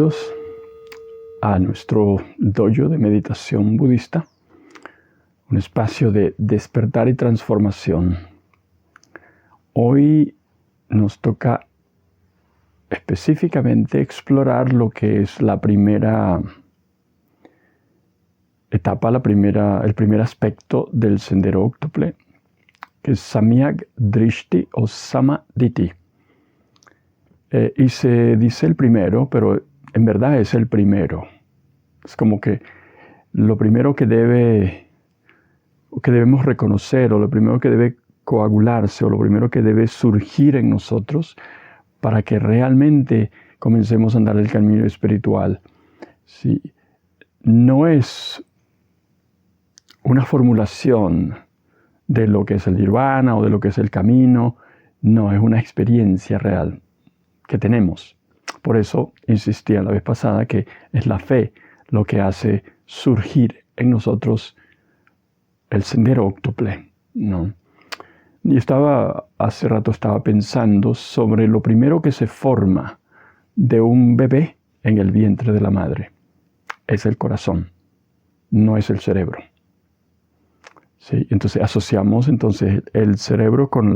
Bienvenidos a nuestro dojo de meditación budista, un espacio de despertar y transformación. Hoy nos toca específicamente explorar lo que es la primera etapa, el primer aspecto del sendero óctuple, que es Samyak Drishti o Samadhi. Y se dice el primero, pero en verdad es el primero. Es como que lo primero que debemos reconocer, o lo primero que debe coagularse, o lo primero que debe surgir en nosotros para que realmente comencemos a andar el camino espiritual. ¿Sí? No es una formulación de lo que es el nirvana o de lo que es el camino. No, es una experiencia real que tenemos. Por eso insistía la vez pasada que es la fe lo que hace surgir en nosotros el sendero óctuple, ¿no? Y hace rato estaba pensando sobre lo primero que se forma de un bebé en el vientre de la madre. Es el corazón, no es el cerebro. ¿Sí? Entonces asociamos el cerebro con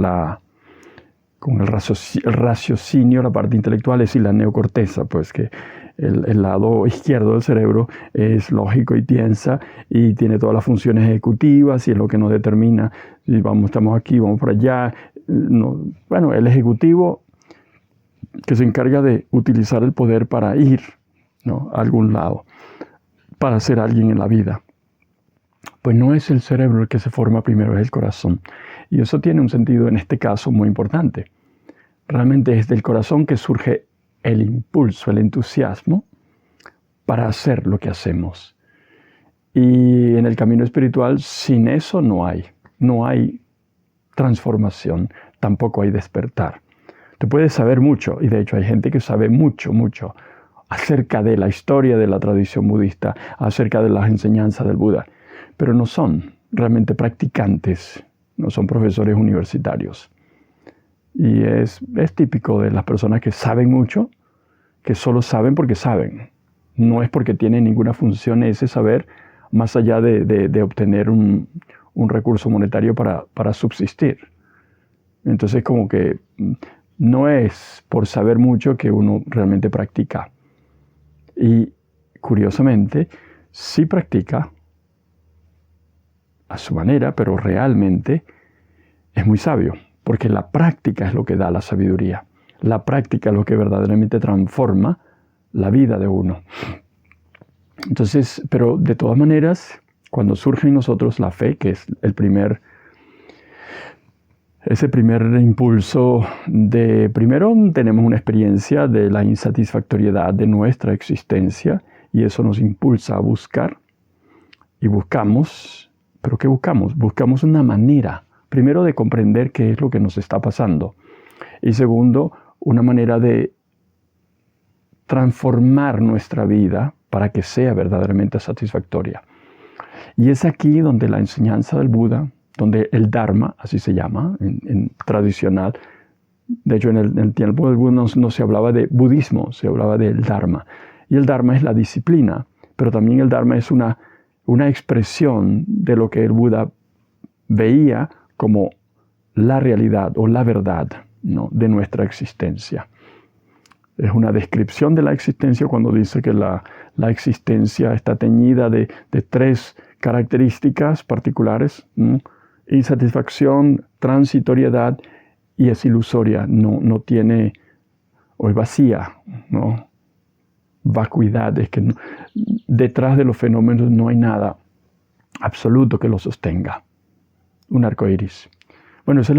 el raciocinio, la parte intelectual, es la neocorteza, pues que el lado izquierdo del cerebro es lógico y piensa y tiene todas las funciones ejecutivas y es lo que nos determina si estamos aquí, vamos por allá. Bueno, el ejecutivo que se encarga de utilizar el poder para ir, ¿no?, a algún lado, para ser alguien en la vida. Pues no es el cerebro el que se forma primero, es el corazón. Y eso tiene un sentido en este caso muy importante. Realmente es del corazón que surge el impulso, el entusiasmo para hacer lo que hacemos. Y en el camino espiritual, sin eso no hay transformación, tampoco hay despertar. Tú puedes saber mucho, y de hecho hay gente que sabe mucho acerca de la historia de la tradición budista, acerca de las enseñanzas del Buda, pero no son realmente practicantes, no son profesores universitarios. Y es típico de las personas que saben mucho, que solo saben porque saben. No es porque tienen ninguna función ese saber, más allá de obtener un recurso monetario para subsistir. Entonces como que no es por saber mucho que uno realmente practica. Y curiosamente, sí practica a su manera, pero realmente es muy sabio, porque la práctica es lo que da la sabiduría. La práctica es lo que verdaderamente transforma la vida de uno. Entonces, pero de todas maneras, cuando surge en nosotros la fe, que es ese primer impulso primero tenemos una experiencia de la insatisfactoriedad de nuestra existencia, y eso nos impulsa a buscar, y buscamos. ¿Pero qué buscamos? Buscamos una manera, primero, de comprender qué es lo que nos está pasando. Y segundo, una manera de transformar nuestra vida para que sea verdaderamente satisfactoria. Y es aquí donde la enseñanza del Buda, donde el Dharma, así se llama en tradicional, de hecho en el tiempo del Buda no se hablaba de budismo, se hablaba del Dharma. Y el Dharma es la disciplina, pero también el Dharma es una expresión de lo que el Buda veía como la realidad o la verdad, ¿no?, de nuestra existencia. Es una descripción de la existencia cuando dice que la existencia está teñida de tres características particulares: insatisfacción, transitoriedad, y es ilusoria, no tiene, o es vacía, ¿no? Vacuidad, es que detrás de los fenómenos no hay nada absoluto que lo sostenga. Un arco iris. Bueno, esa es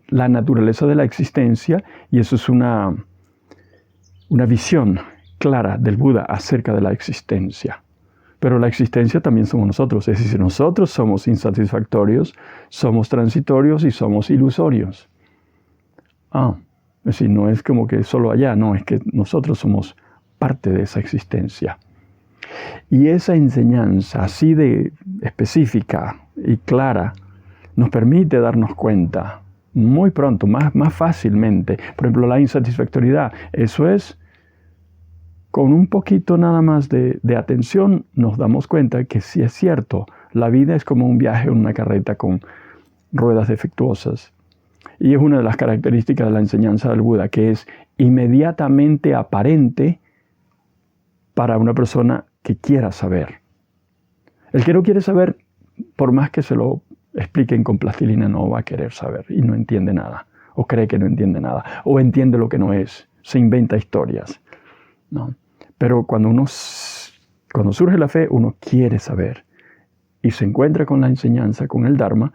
la naturaleza de la existencia, y eso es una visión clara del Buda acerca de la existencia. Pero la existencia también somos nosotros. Es decir, nosotros somos insatisfactorios, somos transitorios y somos ilusorios. Es decir, no es como que solo allá, no, es que nosotros somos parte de esa existencia. Y esa enseñanza así de específica y clara nos permite darnos cuenta muy pronto, más fácilmente. Por ejemplo, la insatisfactoriedad, eso es con un poquito nada más de atención nos damos cuenta que sí es cierto, la vida es como un viaje en una carreta con ruedas defectuosas. Y es una de las características de la enseñanza del Buda, que es inmediatamente aparente para una persona que quiera saber. El que no quiere saber, por más que se lo expliquen con plastilina, no va a querer saber y no entiende nada, o cree que no entiende nada, o entiende lo que no es, se inventa historias, ¿no? Pero cuando surge la fe, uno quiere saber y se encuentra con la enseñanza, con el Dharma,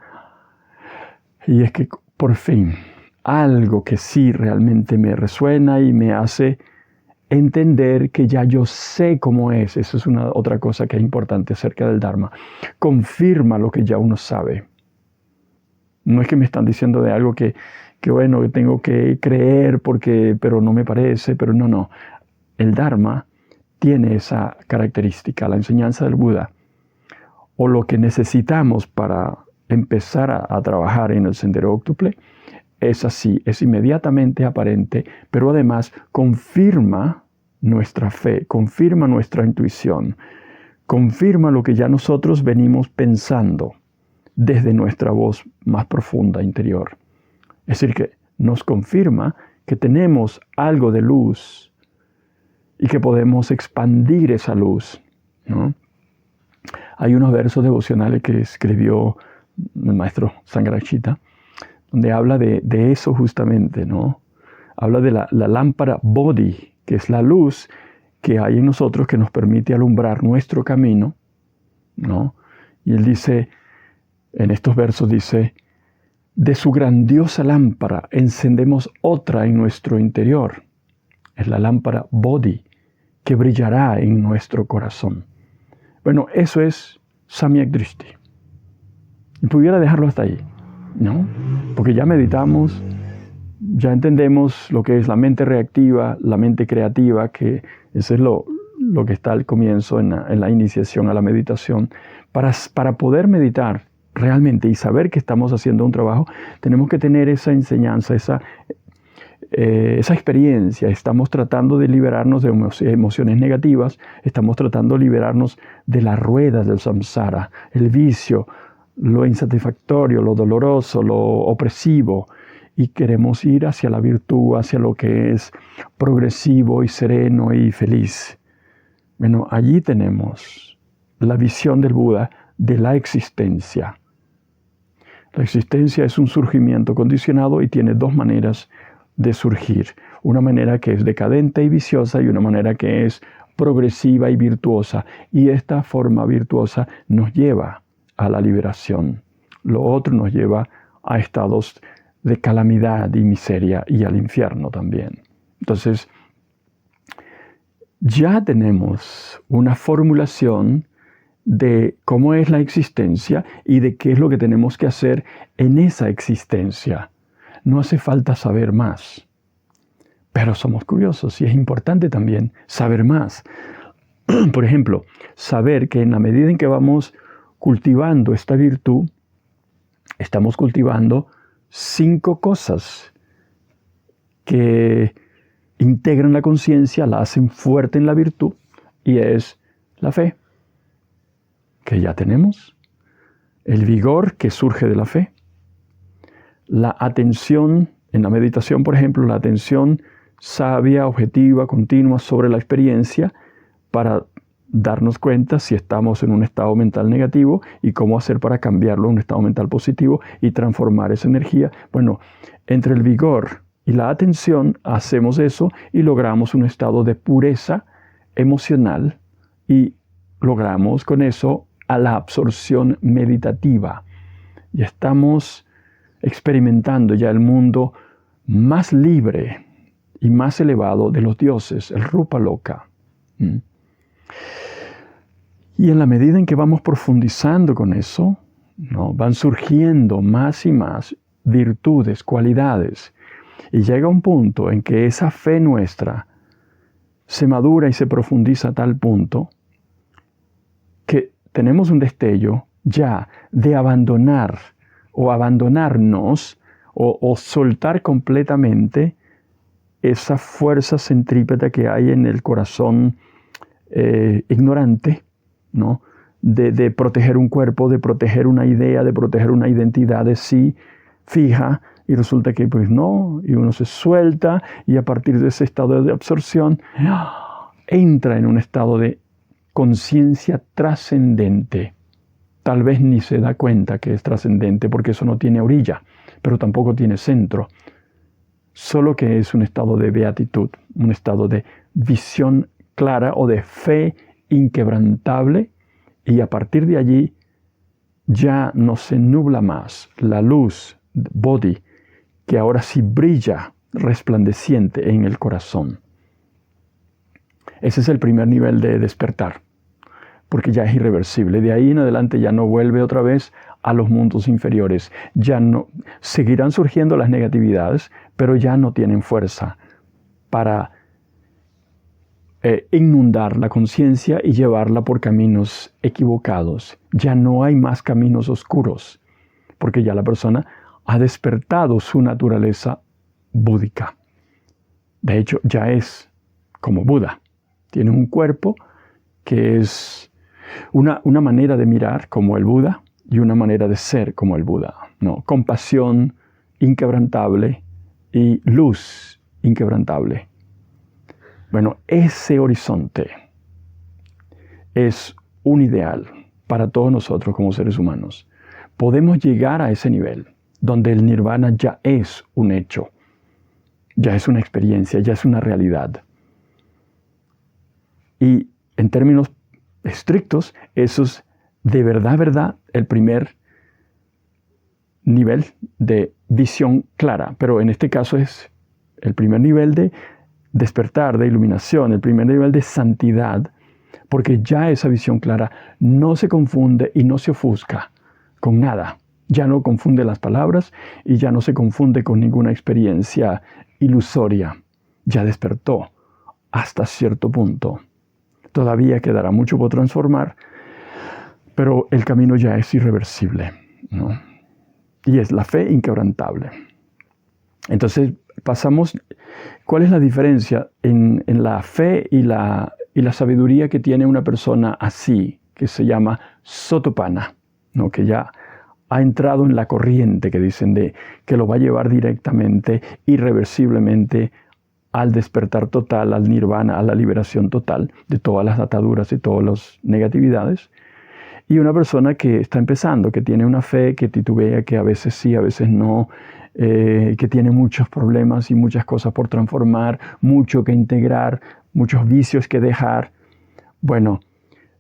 y es que por fin algo que sí realmente me resuena y me hace entender que ya yo sé cómo es. Eso es otra cosa que es importante acerca del Dharma. Confirma lo que ya uno sabe. No es que me están diciendo de algo que bueno, que tengo que creer pero no me parece, pero no. El Dharma tiene esa característica, la enseñanza del Buda, o lo que necesitamos para empezar a trabajar en el sendero óctuple, es así, es inmediatamente aparente, pero además confirma nuestra fe, confirma nuestra intuición, confirma lo que ya nosotros venimos pensando desde nuestra voz más profunda interior. Es decir, que nos confirma que tenemos algo de luz y que podemos expandir esa luz, ¿no? Hay unos versos devocionales que escribió el maestro Sangharakshita, donde habla de eso justamente, ¿no? Habla de la lámpara Bodhi, que es la luz que hay en nosotros que nos permite alumbrar nuestro camino, ¿no? Y él dice, en estos versos dice, de su grandiosa lámpara encendemos otra en nuestro interior. Es la lámpara Bodhi, que brillará en nuestro corazón. Bueno, eso es Samyak Drishti. Y pudiera dejarlo hasta ahí, ¿no? Porque ya meditamos, ya entendemos lo que es la mente reactiva, la mente creativa, que eso es lo que está al comienzo en la iniciación a la meditación. Para poder meditar realmente y saber que estamos haciendo un trabajo, tenemos que tener esa enseñanza, esa experiencia. Estamos tratando de liberarnos de emociones negativas, estamos tratando de liberarnos de las ruedas del samsara, el vicio, lo insatisfactorio, lo doloroso, lo opresivo, y queremos ir hacia la virtud, hacia lo que es progresivo y sereno y feliz. Bueno, allí tenemos la visión del Buda de la existencia. La existencia es un surgimiento condicionado y tiene dos maneras de surgir. Una manera que es decadente y viciosa y una manera que es progresiva y virtuosa. Y esta forma virtuosa nos lleva a la liberación. Lo otro nos lleva a estados de calamidad y miseria y al infierno también. Entonces, ya tenemos una formulación de cómo es la existencia y de qué es lo que tenemos que hacer en esa existencia. No hace falta saber más, pero somos curiosos y es importante también saber más. Por ejemplo, saber que en la medida en que vamos cultivando esta virtud, estamos cultivando 5 cosas que integran la conciencia, la hacen fuerte en la virtud, y es la fe, que ya tenemos, el vigor que surge de la fe, la atención en la meditación, por ejemplo, la atención sabia, objetiva, continua sobre la experiencia para darnos cuenta si estamos en un estado mental negativo y cómo hacer para cambiarlo en un estado mental positivo y transformar esa energía. Bueno, entre el vigor y la atención hacemos eso y logramos un estado de pureza emocional y logramos con eso a la absorción meditativa. Y estamos experimentando ya el mundo más libre y más elevado de los dioses, el Rupa Loka. Y en la medida en que vamos profundizando con eso, ¿no?, van surgiendo más y más virtudes, cualidades. Y llega un punto en que esa fe nuestra se madura y se profundiza a tal punto que tenemos un destello ya de abandonar o abandonarnos o soltar completamente esa fuerza centrípeta que hay en el corazón ignorante, ¿no? De proteger un cuerpo, de proteger una idea, de proteger una identidad de sí fija, y resulta que pues no, y uno se suelta, y a partir de ese estado de absorción entra en un estado de conciencia trascendente. Tal vez ni se da cuenta que es trascendente porque eso no tiene orilla, pero tampoco tiene centro. Solo que es un estado de beatitud, un estado de visión clara o de fe inquebrantable, y a partir de allí ya no se nubla más la luz, Bodhi, que ahora sí brilla resplandeciente en el corazón. Ese es el primer nivel de despertar, porque ya es irreversible. De ahí en adelante ya no vuelve otra vez a los mundos inferiores. Ya no, seguirán surgiendo las negatividades, pero ya no tienen fuerza para inundar la conciencia y llevarla por caminos equivocados. Ya no hay más caminos oscuros, porque ya la persona ha despertado su naturaleza búdica. De hecho, ya es como Buda. Tiene un cuerpo que es una manera de mirar como el Buda y una manera de ser como el Buda, ¿no? Compasión inquebrantable y luz inquebrantable. Bueno, ese horizonte es un ideal para todos nosotros como seres humanos. Podemos llegar a ese nivel donde el nirvana ya es un hecho, ya es una experiencia, ya es una realidad. Y en términos estrictos, eso es de verdad, el primer nivel de visión clara. Pero en este caso es el primer nivel de despertar, de iluminación, el primer nivel de santidad, porque ya esa visión clara no se confunde y no se ofusca con nada. Ya no confunde las palabras y ya no se confunde con ninguna experiencia ilusoria. Ya despertó hasta cierto punto. Todavía quedará mucho por transformar, pero el camino ya es irreversible, ¿no? Y es la fe inquebrantable. Entonces pasamos, ¿cuál es la diferencia en la fe y la sabiduría que tiene una persona así, que se llama Sotapanna, ¿no? Que ya ha entrado en la corriente que dicen que lo va a llevar directamente, irreversiblemente, al despertar total, al nirvana, a la liberación total de todas las ataduras y todas las negatividades. Y una persona que está empezando, que tiene una fe, que titubea, que a veces sí, a veces no, que tiene muchos problemas y muchas cosas por transformar, mucho que integrar, muchos vicios que dejar. Bueno,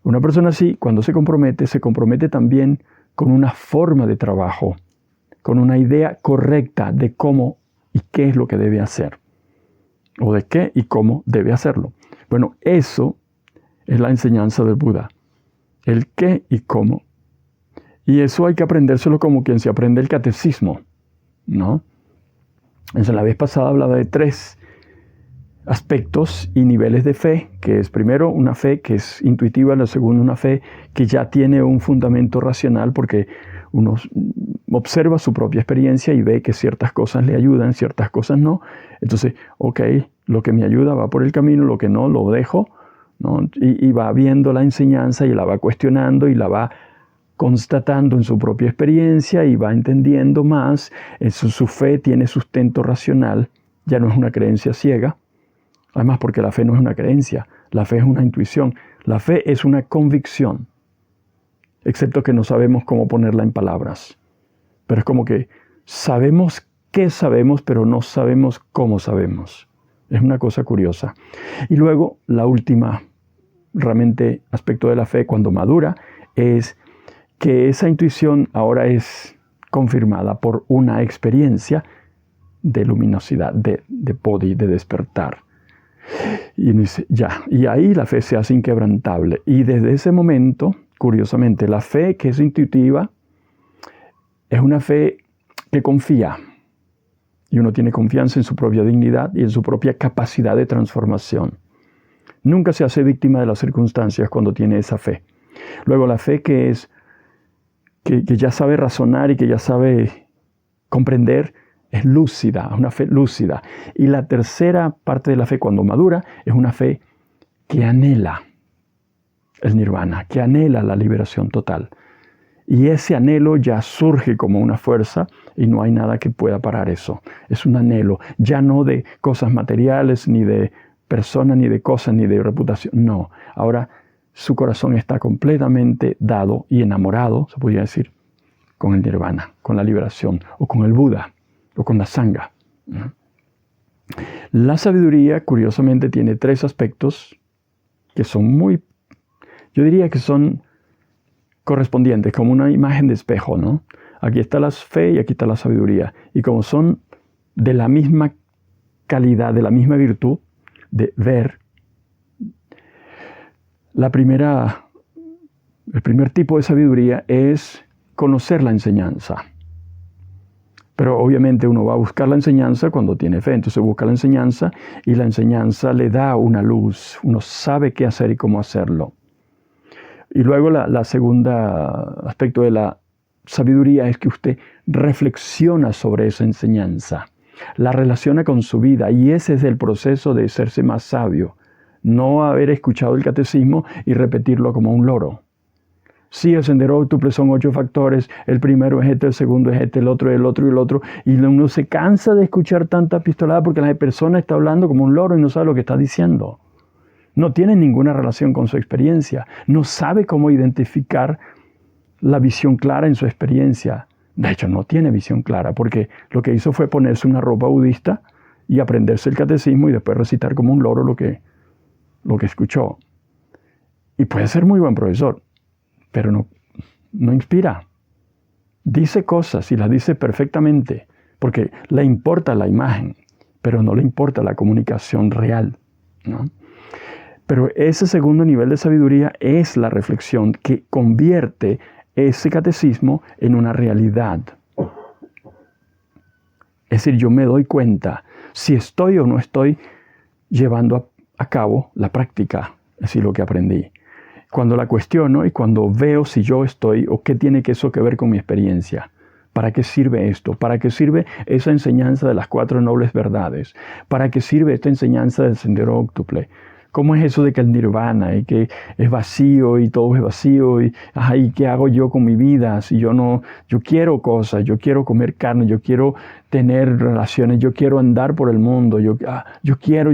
una persona así, cuando se compromete también con una forma de trabajo, con una idea correcta de cómo y qué es lo que debe hacer, o de qué y cómo debe hacerlo. Bueno, eso es la enseñanza del Buda, el qué y cómo. Y eso hay que aprendérselo como quien se aprende el catecismo, ¿no? Entonces, la vez pasada hablaba de 3 aspectos y niveles de fe, que es primero una fe que es intuitiva, la segunda una fe que ya tiene un fundamento racional porque uno observa su propia experiencia y ve que ciertas cosas le ayudan, ciertas cosas no. Entonces, ok, lo que me ayuda va por el camino, lo que no lo dejo, ¿no? Y va viendo la enseñanza y la va cuestionando y la va constatando en su propia experiencia y va entendiendo más. Su fe tiene sustento racional, ya no es una creencia ciega. Además, porque la fe no es una creencia, la fe es una intuición, la fe es una convicción, excepto que no sabemos cómo ponerla en palabras. Pero es como que sabemos qué sabemos, pero no sabemos cómo sabemos. Es una cosa curiosa. Y luego, la última, realmente, aspecto de la fe, cuando madura, es que esa intuición ahora es confirmada por una experiencia de luminosidad, de Bodhi, de despertar. Y dice, ya, y ahí la fe se hace inquebrantable. Y desde ese momento, curiosamente, la fe que es intuitiva es una fe que confía. Y uno tiene confianza en su propia dignidad y en su propia capacidad de transformación. Nunca se hace víctima de las circunstancias cuando tiene esa fe. Luego la fe que es que ya sabe razonar y que ya sabe comprender, es lúcida, es una fe lúcida. Y la tercera parte de la fe, cuando madura, es una fe que anhela el nirvana, que anhela la liberación total. Y ese anhelo ya surge como una fuerza y no hay nada que pueda parar eso. Es un anhelo, ya no de cosas materiales, ni de personas, ni de cosas, ni de reputación. No, ahora su corazón está completamente dado y enamorado, se podría decir, con el nirvana, con la liberación, o con el Buda, o con la Sangha. La sabiduría, curiosamente, tiene tres aspectos que son muy, yo diría que son correspondientes, como una imagen de espejo, ¿no? Aquí está la fe y aquí está la sabiduría. Y como son de la misma calidad, de la misma virtud de ver, el primer tipo de sabiduría es conocer la enseñanza. Pero obviamente uno va a buscar la enseñanza cuando tiene fe. Entonces busca la enseñanza y la enseñanza le da una luz. Uno sabe qué hacer y cómo hacerlo. Y luego la segunda aspecto de la sabiduría es que usted reflexiona sobre esa enseñanza, la relaciona con su vida y ese es el proceso de hacerse más sabio. No haber escuchado el catecismo y repetirlo como un loro. Sí, el sendero óctuple son 8 factores, el primero es este, el segundo es este, el otro y el otro y el otro. Y uno se cansa de escuchar tanta epistolada porque la persona está hablando como un loro y no sabe lo que está diciendo. No tiene ninguna relación con su experiencia. No sabe cómo identificar la visión clara en su experiencia. De hecho, no tiene visión clara porque lo que hizo fue ponerse una ropa budista y aprenderse el catecismo y después recitar como un loro lo que escuchó. Y puede ser muy buen profesor, pero no inspira. Dice cosas y las dice perfectamente porque le importa la imagen, pero no le importa la comunicación real, ¿no? Pero ese segundo nivel de sabiduría es la reflexión que convierte ese catecismo en una realidad. Es decir, yo me doy cuenta si estoy o no estoy llevando a cabo la práctica, es decir, lo que aprendí. Cuando la cuestiono y cuando veo si yo estoy o qué tiene eso que ver con mi experiencia. ¿Para qué sirve esto? ¿Para qué sirve esa enseñanza de las 4 nobles verdades? ¿Para qué sirve esta enseñanza del sendero óctuple? ¿Cómo es eso de que el nirvana y que es vacío y todo es vacío? ¿Y qué hago yo con mi vida? Si yo quiero cosas, yo quiero comer carne, yo quiero tener relaciones, yo quiero andar por el mundo, yo quiero.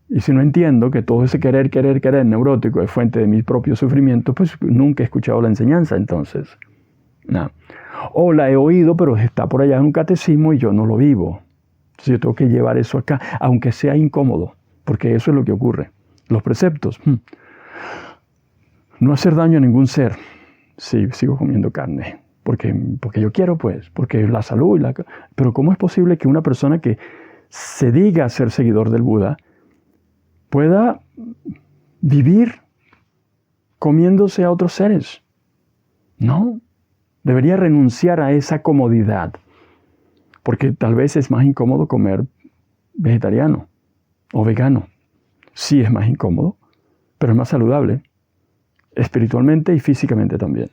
Y si no entiendo que todo ese querer neurótico es fuente de mi propio sufrimiento, pues nunca he escuchado la enseñanza entonces. No. O la he oído, pero está por allá en un catecismo y yo no lo vivo. Entonces yo tengo que llevar eso acá, aunque sea incómodo, porque eso es lo que ocurre. Los preceptos. No hacer daño a ningún ser. Sí, sigo comiendo carne. Porque yo quiero, pues, porque es la salud. Pero ¿cómo es posible que una persona que se diga ser seguidor del Buda pueda vivir comiéndose a otros seres? No. Debería renunciar a esa comodidad. Porque tal vez es más incómodo comer vegetariano o vegano. Sí es más incómodo, pero es más saludable, espiritualmente y físicamente también.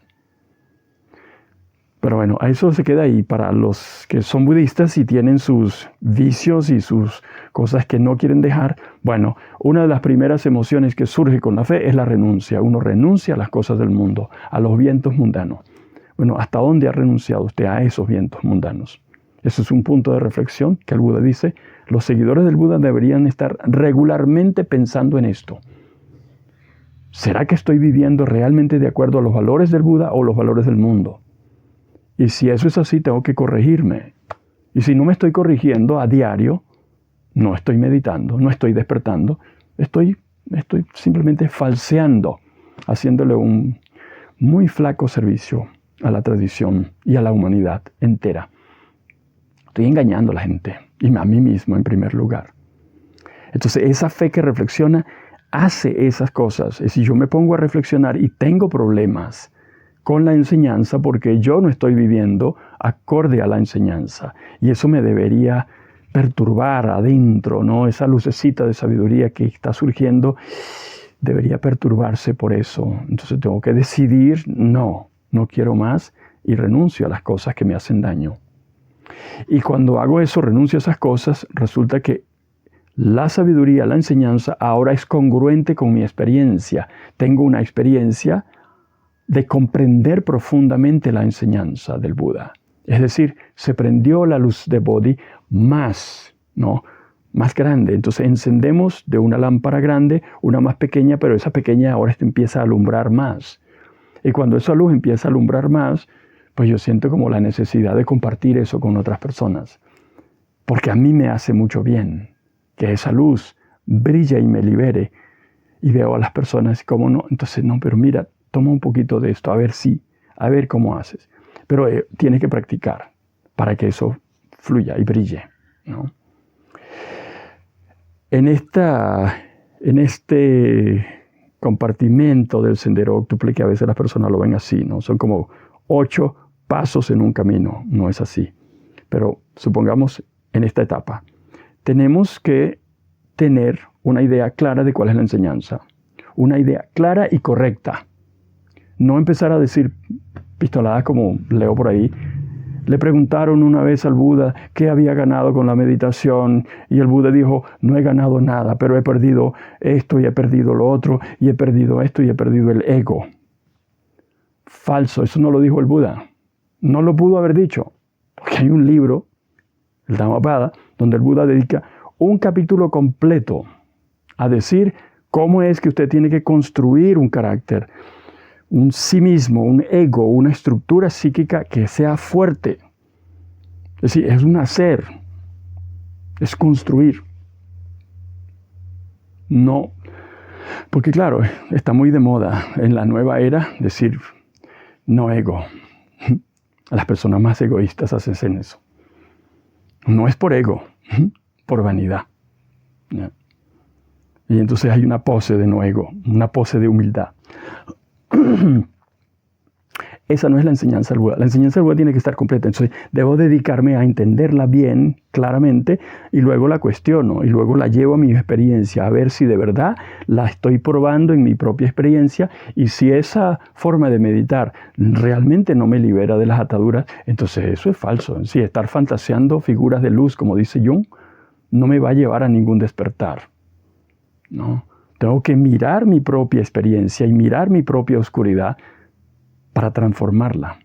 Pero bueno, a eso se queda ahí para los que son budistas y tienen sus vicios y sus cosas que no quieren dejar. Bueno, una de las primeras emociones que surge con la fe es la renuncia. Uno renuncia a las cosas del mundo, a los vientos mundanos. Bueno, ¿hasta dónde ha renunciado usted a esos vientos mundanos? Ese es un punto de reflexión que el Buda dice. Los seguidores del Buda deberían estar regularmente pensando en esto. ¿Será que estoy viviendo realmente de acuerdo a los valores del Buda o los valores del mundo? Y si eso es así, tengo que corregirme. Y si no me estoy corrigiendo a diario, no estoy meditando, no estoy despertando, estoy simplemente falseando, haciéndole un muy flaco servicio a la tradición y a la humanidad entera. Estoy engañando a la gente y a mí mismo en primer lugar. Entonces esa fe que reflexiona hace esas cosas. Y si yo me pongo a reflexionar y tengo problemas con la enseñanza porque yo no estoy viviendo acorde a la enseñanza. Y eso me debería perturbar adentro, ¿no? Esa lucecita de sabiduría que está surgiendo debería perturbarse por eso. Entonces tengo que decidir, no quiero más y renuncio a las cosas que me hacen daño. Y cuando hago eso, renuncio a esas cosas, resulta que la sabiduría, la enseñanza, ahora es congruente con mi experiencia. Tengo una experiencia de comprender profundamente la enseñanza del Buda. Es decir, se prendió la luz de Bodhi más, ¿no? Más grande. Entonces encendemos de una lámpara grande, una más pequeña, pero esa pequeña ahora empieza a alumbrar más. Y cuando esa luz empieza a alumbrar más, pues yo siento como la necesidad de compartir eso con otras personas. Porque a mí me hace mucho bien que esa luz brille y me libere. Y veo a las personas como no, entonces no, pero mira, toma un poquito de esto, a ver cómo haces. Pero tienes que practicar para que eso fluya y brille, ¿no? En este compartimento del sendero óctuple, que a veces las personas lo ven así, ¿no? Son como 8 pasos en un camino, no es así. Pero supongamos en esta etapa, tenemos que tener una idea clara de cuál es la enseñanza. Una idea clara y correcta. No empezar a decir pistoladas como leo por ahí. Le preguntaron una vez al Buda qué había ganado con la meditación y el Buda dijo, no he ganado nada, pero he perdido esto y he perdido lo otro y he perdido esto y he perdido el ego. Falso, eso no lo dijo el Buda. No lo pudo haber dicho, porque hay un libro, el Dhammapada, donde el Buda dedica un capítulo completo a decir cómo es que usted tiene que construir un carácter, un sí mismo, un ego, una estructura psíquica que sea fuerte. Es decir, es un hacer, es construir. No, porque claro, está muy de moda en la nueva era decir no ego. Las personas más egoístas hacen eso. No es por ego, por vanidad. ¿Ya? Y entonces hay una pose de no ego, una pose de humildad. Esa no es la enseñanza del Buda. La enseñanza del Buda tiene que estar completa. Entonces, debo dedicarme a entenderla bien, claramente, y luego la cuestiono, y luego la llevo a mi experiencia, a ver si de verdad la estoy probando en mi propia experiencia, y si esa forma de meditar realmente no me libera de las ataduras, entonces eso es falso. Si estar fantaseando figuras de luz, como dice Jung, no me va a llevar a ningún despertar. No. Tengo que mirar mi propia experiencia y mirar mi propia oscuridad para transformarla.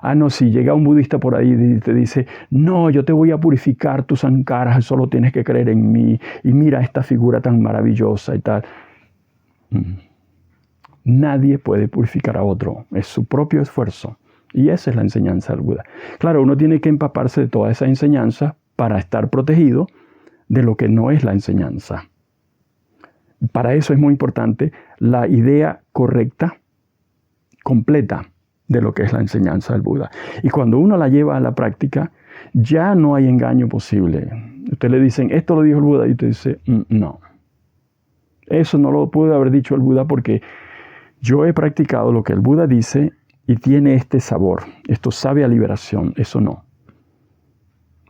Ah, no, si llega un budista por ahí y te dice, no, yo te voy a purificar tus sankaras, solo tienes que creer en mí, y mira esta figura tan maravillosa y tal. Nadie puede purificar a otro, es su propio esfuerzo. Y esa es la enseñanza del Buda. Claro, uno tiene que empaparse de toda esa enseñanza para estar protegido de lo que no es la enseñanza. Para eso es muy importante la idea correcta, completa de lo que es la enseñanza del Buda. Y cuando uno la lleva a la práctica, ya no hay engaño posible. Usted le dicen, esto lo dijo el Buda, y usted dice, no. Eso no lo puede haber dicho el Buda porque yo he practicado lo que el Buda dice y tiene este sabor. Esto sabe a liberación, eso no.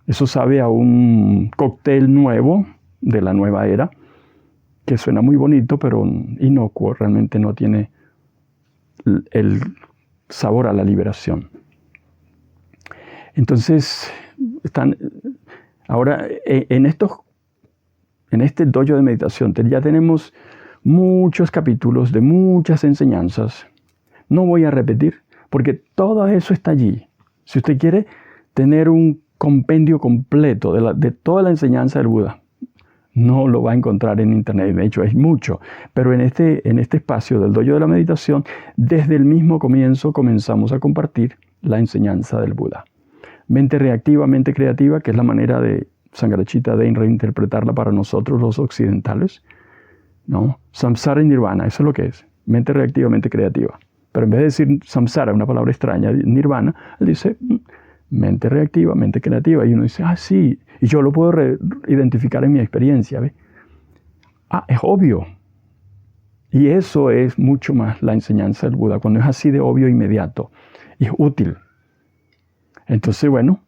Eso sabe a un cóctel nuevo de la nueva era, que suena muy bonito, pero inocuo, realmente no tiene el sabor a la liberación. Entonces, ahora en este dojo de meditación ya tenemos muchos capítulos de muchas enseñanzas. No voy a repetir, porque todo eso está allí. Si usted quiere tener un compendio completo de toda la enseñanza del Buda, no lo va a encontrar en internet, de hecho es mucho, pero en este espacio del dojo de la meditación, desde el mismo comienzo comenzamos a compartir la enseñanza del Buda. Mente reactiva, mente creativa, que es la manera de Sangharakshita de reinterpretarla para nosotros los occidentales, ¿no? Samsara y Nirvana, eso es lo que es, mente reactiva, mente creativa. Pero en vez de decir samsara, una palabra extraña, nirvana, él dice mente reactiva, mente creativa. Y uno dice, ah, sí, y yo lo puedo identificar en mi experiencia, ¿ve? Ah, es obvio. Y eso es mucho más la enseñanza del Buda, cuando es así de obvio e inmediato, y es útil. Entonces, bueno,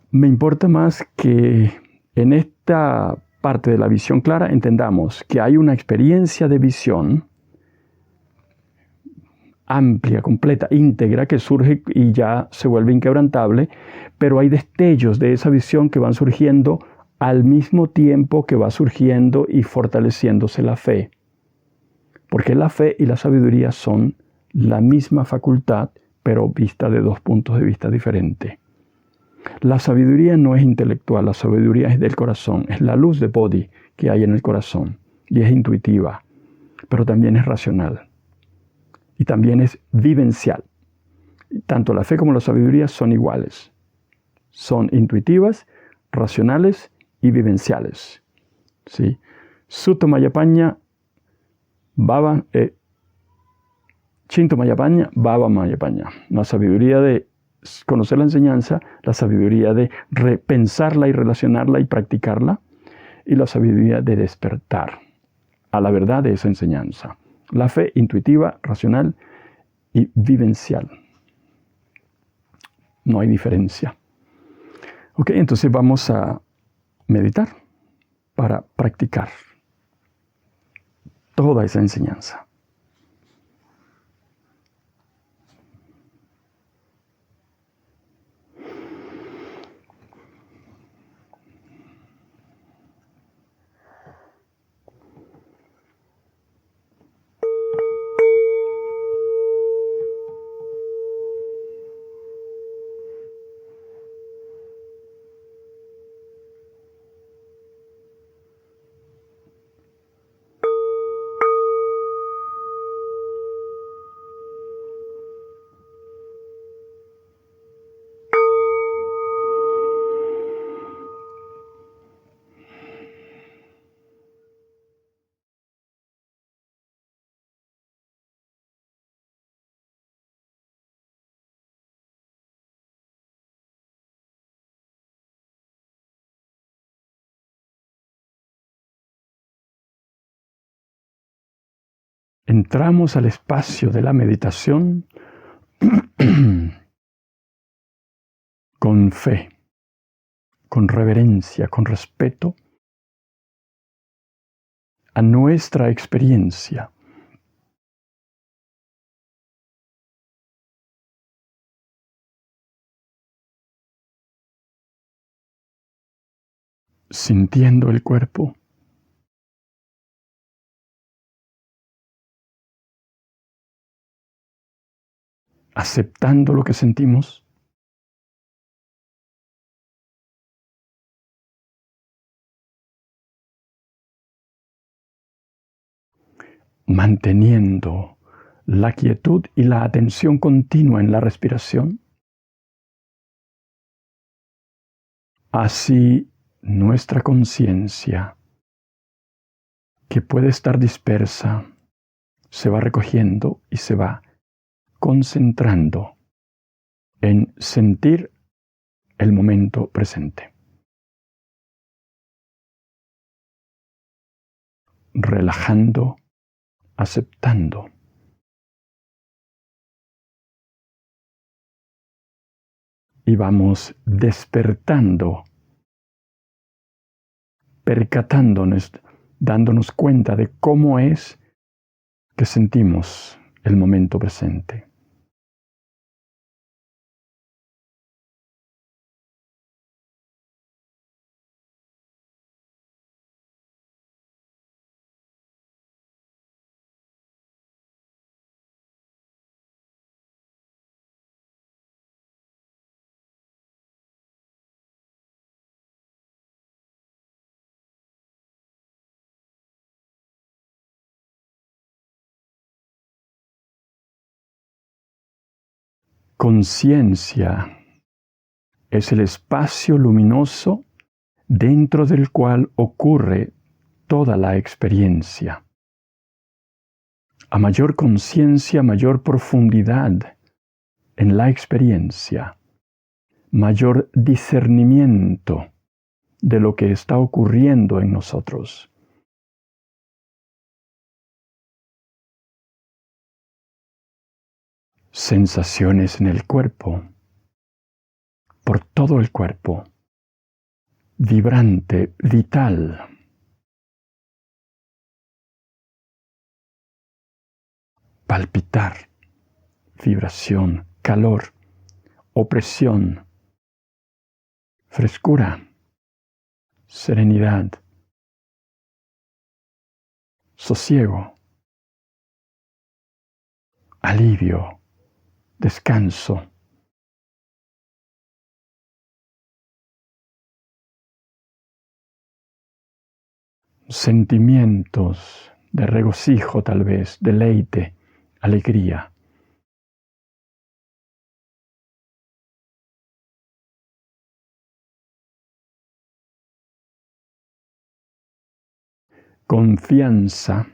me importa más que en esta parte de la visión clara entendamos que hay una experiencia de visión amplia, completa, íntegra, que surge y ya se vuelve inquebrantable, pero hay destellos de esa visión que van surgiendo al mismo tiempo que va surgiendo y fortaleciéndose la fe. Porque la fe y la sabiduría son la misma facultad, pero vista de dos puntos de vista diferentes. La sabiduría no es intelectual, la sabiduría es del corazón, es la luz de Bodhi que hay en el corazón y es intuitiva, pero también es racional y también es vivencial. Tanto la fe como la sabiduría son iguales, son intuitivas, racionales y vivenciales. ¿Sí? Sutta Mayapaña, Baba, Chinto Mayapaña, Baba Mayapaña. La sabiduría de conocer la enseñanza, la sabiduría de repensarla y relacionarla y practicarla, y la sabiduría de despertar a la verdad de esa enseñanza. La fe intuitiva, racional y vivencial. No hay diferencia. Ok, entonces vamos a meditar para practicar toda esa enseñanza. Entramos al espacio de la meditación con fe, con reverencia, con respeto a nuestra experiencia. Sintiendo el cuerpo, aceptando lo que sentimos, manteniendo la quietud y la atención continua en la respiración. Así nuestra conciencia, que puede estar dispersa, se va recogiendo y se va concentrando en sentir el momento presente. Relajando, aceptando. Y vamos despertando, percatándonos, dándonos cuenta de cómo es que sentimos el momento presente. Conciencia es el espacio luminoso dentro del cual ocurre toda la experiencia. A mayor conciencia, mayor profundidad en la experiencia, mayor discernimiento de lo que está ocurriendo en nosotros. Sensaciones en el cuerpo, por todo el cuerpo, vibrante, vital. Palpitar vibración, calor, opresión, frescura, serenidad, sosiego, alivio, descanso. Sentimientos de regocijo tal vez, deleite, alegría. Confianza,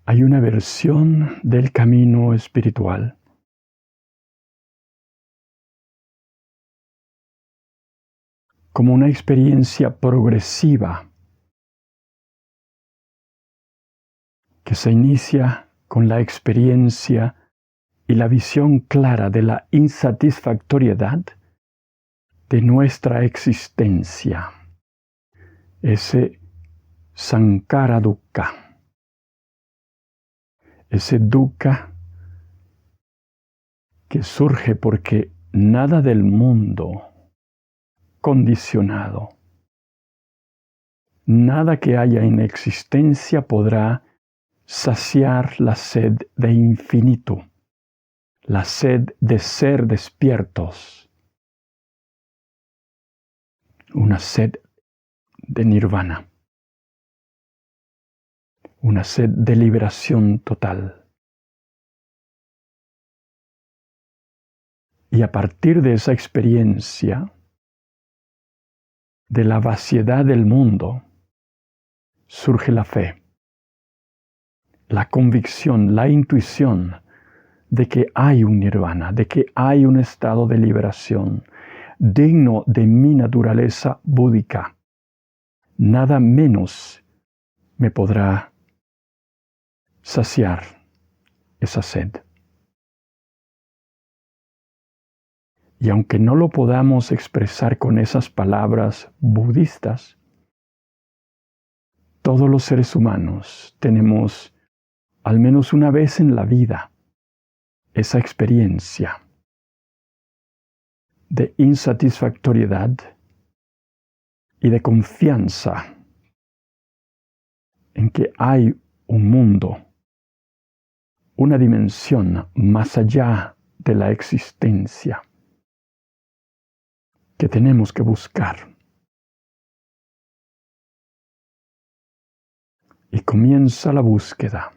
hay una versión del camino espiritual como una experiencia progresiva que se inicia con la experiencia y la visión clara de la insatisfactoriedad de nuestra existencia, ese Sankhara Dukkha, ese dukkha que surge porque nada del mundo condicionado, nada que haya en existencia podrá saciar la sed de infinito, la sed de ser despiertos, una sed de nirvana, una sed de liberación total. Y a partir de esa experiencia, de la vaciedad del mundo, surge la fe, la convicción, la intuición de que hay un nirvana, de que hay un estado de liberación digno de mi naturaleza búdica. Nada menos me podrá saciar esa sed. Y aunque no lo podamos expresar con esas palabras budistas, todos los seres humanos tenemos al menos una vez en la vida esa experiencia de insatisfactoriedad y de confianza en que hay un mundo, una dimensión más allá de la existencia que tenemos que buscar. Y comienza la búsqueda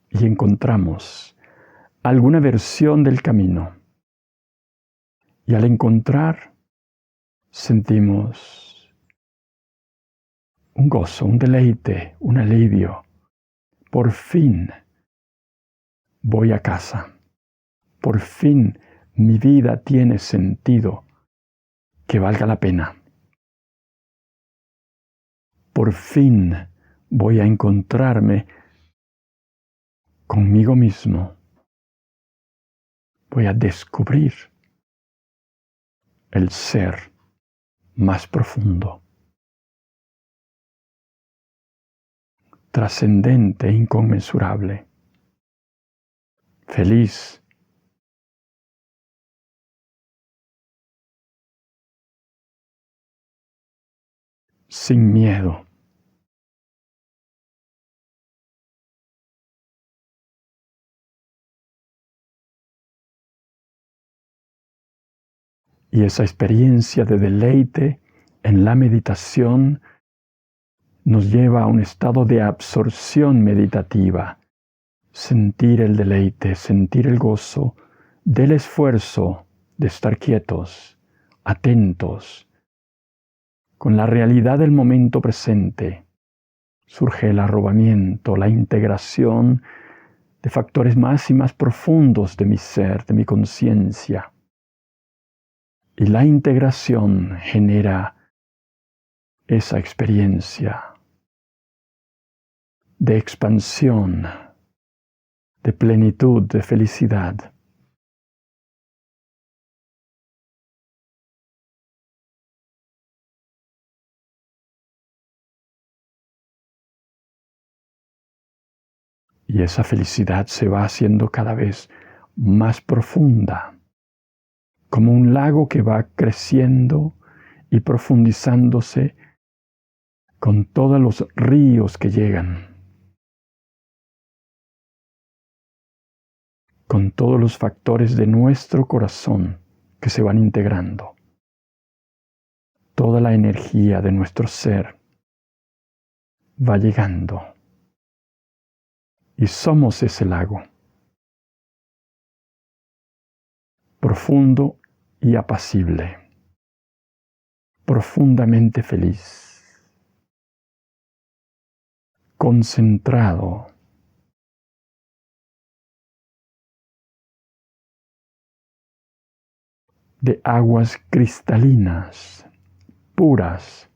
y encontramos alguna versión del camino. Y al encontrar, sentimos un gozo, un deleite, un alivio. Por fin voy a casa. Por fin mi vida tiene sentido que valga la pena. Por fin voy a encontrarme conmigo mismo. Voy a descubrir el ser más profundo, trascendente e inconmensurable, feliz, sin miedo. Y esa experiencia de deleite en la meditación nos lleva a un estado de absorción meditativa. Sentir el deleite, sentir el gozo del esfuerzo de estar quietos, atentos, con la realidad del momento presente. Surge el arrobamiento, la integración de factores más y más profundos de mi ser, de mi conciencia. Y la integración genera esa experiencia de expansión, de plenitud, de felicidad. Y esa felicidad se va haciendo cada vez más profunda, como un lago que va creciendo y profundizándose con todos los ríos que llegan, con todos los factores de nuestro corazón que se van integrando. Toda la energía de nuestro ser va llegando. Y somos ese lago, profundo y apacible, profundamente feliz, concentrado, de aguas cristalinas, puras,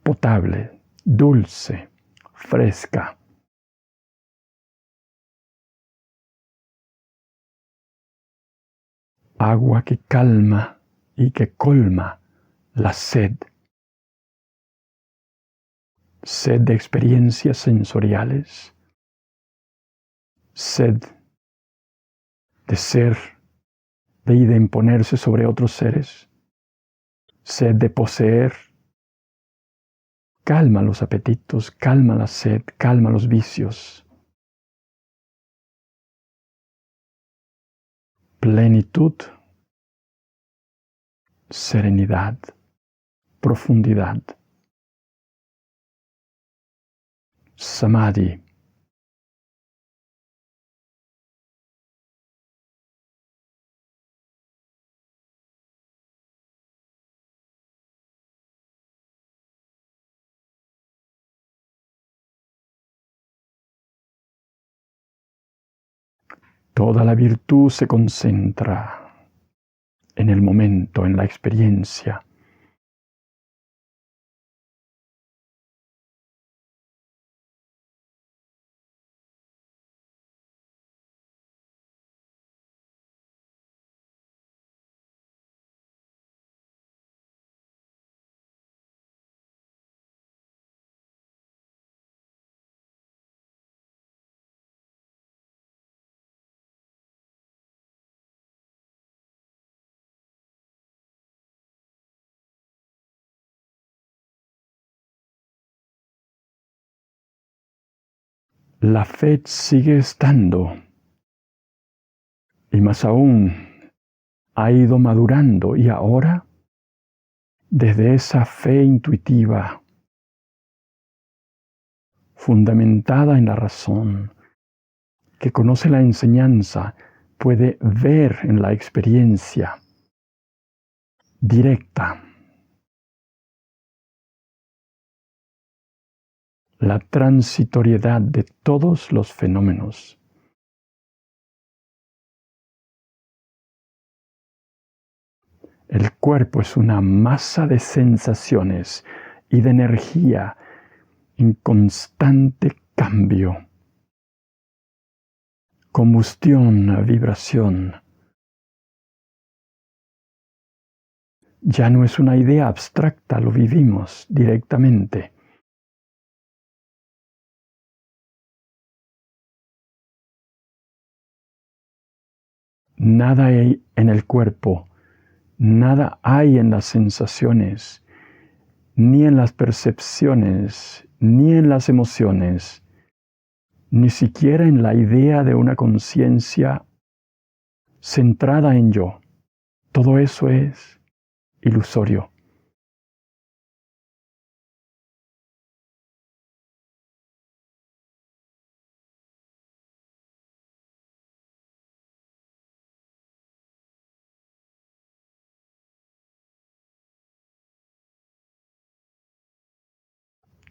potable, dulce, fresca. Agua que calma y que colma la sed. Sed de experiencias sensoriales. Sed de ser, de ir de imponerse sobre otros seres. Sed de poseer. Calma los apetitos, calma la sed, calma los vicios. Plenitud, serenidad, profundidad. Samadhi. Toda la virtud se concentra en el momento, en la experiencia. La fe sigue estando, y más aún, ha ido madurando, y ahora, desde esa fe intuitiva, fundamentada en la razón, que conoce la enseñanza, puede ver en la experiencia directa la transitoriedad de todos los fenómenos. El cuerpo es una masa de sensaciones y de energía en constante cambio. Combustión, vibración. Ya no es una idea abstracta, lo vivimos directamente. Nada hay en el cuerpo, nada hay en las sensaciones, ni en las percepciones, ni en las emociones, ni siquiera en la idea de una conciencia centrada en yo. Todo eso es ilusorio.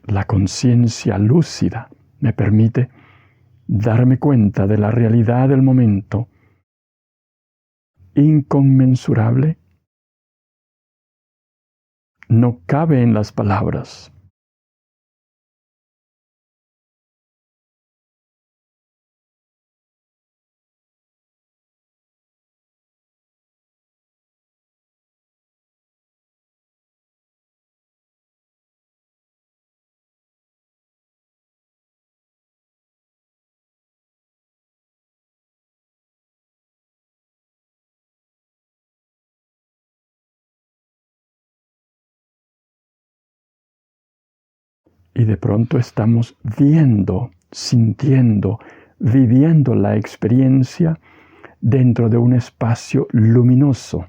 La conciencia lúcida me permite darme cuenta de la realidad del momento, inconmensurable, no cabe en las palabras. Y de pronto estamos viendo, sintiendo, viviendo la experiencia dentro de un espacio luminoso,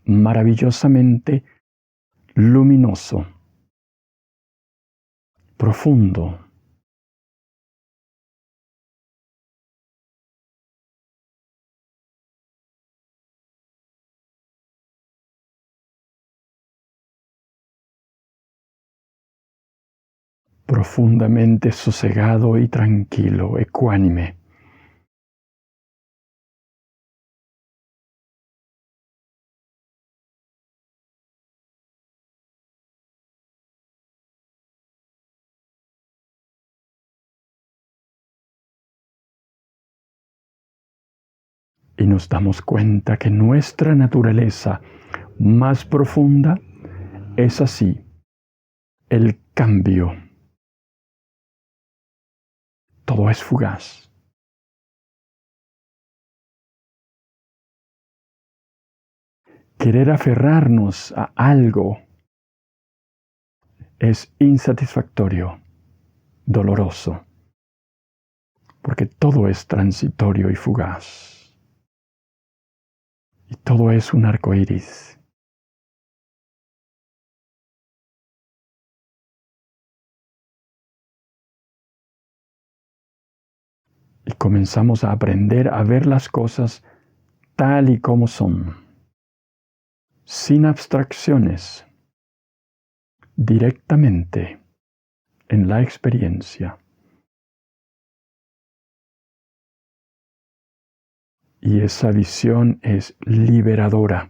maravillosamente luminoso, profundo. Profundamente sosegado y tranquilo, ecuánime. Y nos damos cuenta que nuestra naturaleza más profunda es así, el cambio. Todo es fugaz. Querer aferrarnos a algo es insatisfactorio, doloroso, porque todo es transitorio y fugaz. Y todo es un arco iris. Y comenzamos a aprender a ver las cosas tal y como son, sin abstracciones, directamente en la experiencia. Y esa visión es liberadora.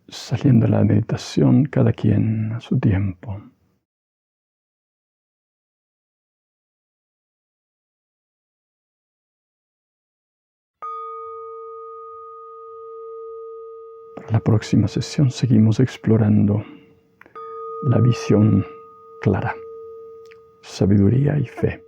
saliendo de la meditación, cada quien a su tiempo. Para la próxima sesión seguimos explorando la visión clara, sabiduría y fe.